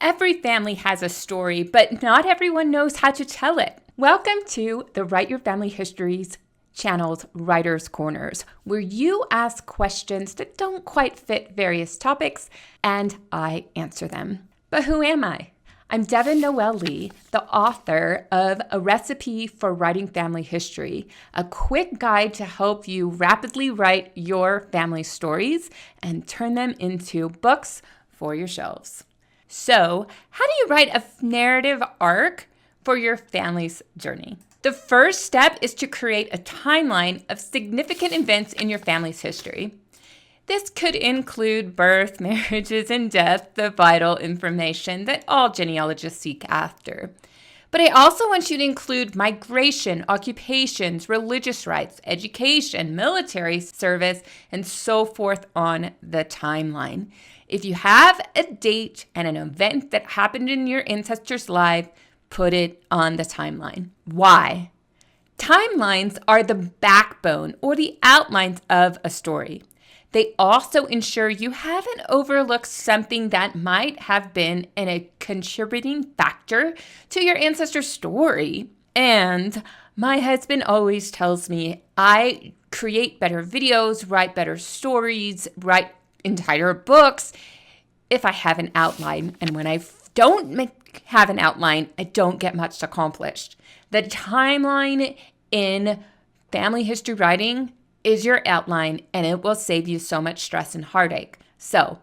Every family has a story, but not everyone knows how to tell it. Welcome to the Write Your Family Histories channel's Writer's Corners, where you ask questions that don't quite fit various topics, and I answer them. But who am I? I'm Devin Noel Lee, the author of A Recipe for Writing Family History, a quick guide to help you rapidly write your family stories and turn them into books for your shelves. So, how do you write a narrative arc for your family's journey? The first step is to create a timeline of significant events in your family's history. This could include birth, marriages, and death, the vital information that all genealogists seek after. But I also want you to include migration, occupations, religious rites, education, military service, and so forth on the timeline. If you have a date and an event that happened in your ancestor's life, put it on the timeline. Why? Timelines are the backbone or the outlines of a story. They also ensure you haven't overlooked something that might have been a contributing factor to your ancestor's story. And my husband always tells me I create better videos, write better stories, write entire books if I have an outline. And when I don't have an outline, I don't get much accomplished. The timeline in family history writing is your outline, and it will save you so much stress and heartache. So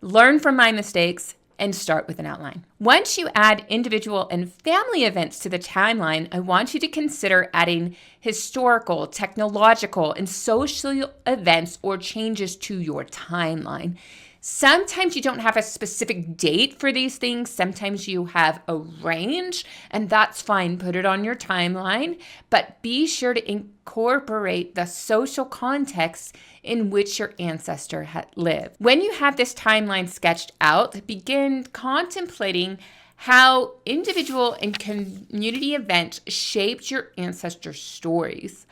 learn from my mistakes and start with an outline. Once you add individual and family events to the timeline, I want you to consider adding historical, technological, and social events or changes to your timeline. Sometimes you don't have a specific date for these things. Sometimes you have a range, and that's fine. Put it on your timeline, but be sure to incorporate the social context in which your ancestor had lived. When you have this timeline sketched out, begin contemplating how individual and community events shaped your ancestors' stories.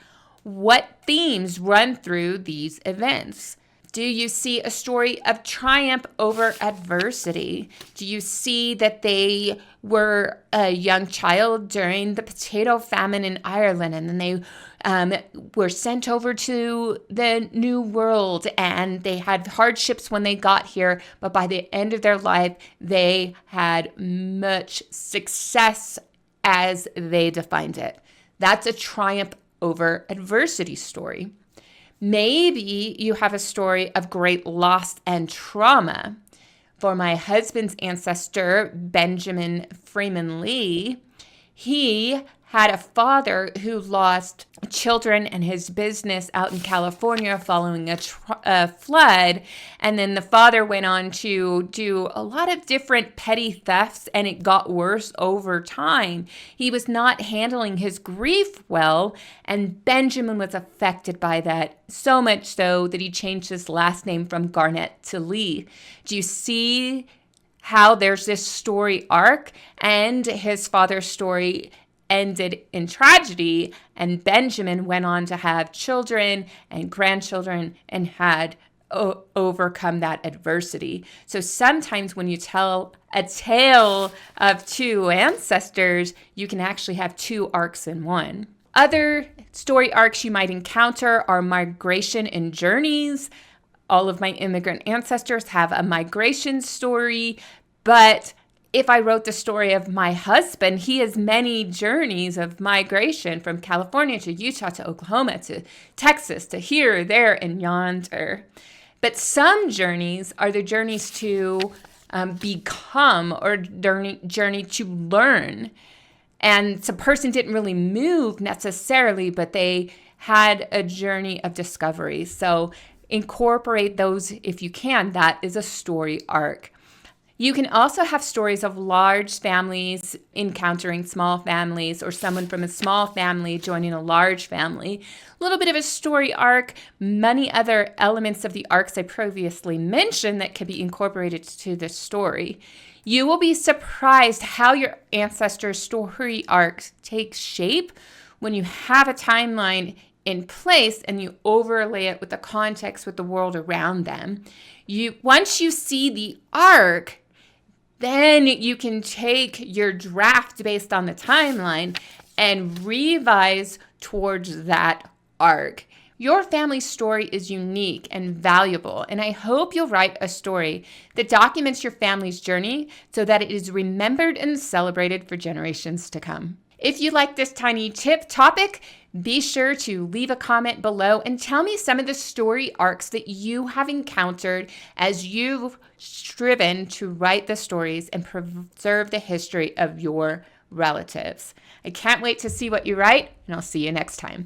What themes run through these events? Do you see a story of triumph over adversity? Do you see that they were a young child during the potato famine in Ireland, and then they were sent over to the New World, and they had hardships when they got here, but by the end of their life, they had much success as they defined it. That's a triumph over adversity story. Maybe you have a story of great loss and trauma. For my husband's ancestor, Benjamin Freeman Lee, he had a father who lost children and his business out in California following a flood. And then the father went on to do a lot of different petty thefts, and it got worse over time. He was not handling his grief well, and Benjamin was affected by that, so much so that he changed his last name from Garnett to Lee. Do you see how there's this story arc, and his father's story ended in tragedy, and Benjamin went on to have children and grandchildren and had overcome that adversity. So sometimes when you tell a tale of two ancestors, you can actually have two arcs in one. Other story arcs you might encounter are migration and journeys. All of my immigrant ancestors have a migration story, but if I wrote the story of my husband, he has many journeys of migration from California to Utah to Oklahoma to Texas to here, there, and yonder. But some journeys are the journeys to become or journey to learn. And the person didn't really move necessarily, but they had a journey of discovery. So incorporate those if you can. That is a story arc. You can also have stories of large families encountering small families, or someone from a small family joining a large family. A little bit of a story arc, many other elements of the arcs I previously mentioned that could be incorporated to the story. You will be surprised how your ancestors' story arcs take shape when you have a timeline in place and you overlay it with the context with the world around them. Once you see the arc, Then you can take your draft based on the timeline and revise towards that arc. Your family story is unique and valuable, and I hope you'll write a story that documents your family's journey so that it is remembered and celebrated for generations to come. If you like this tiny tip topic, be sure to leave a comment below and tell me some of the story arcs that you have encountered as you've striven to write the stories and preserve the history of your relatives. I can't wait to see what you write, and I'll see you next time.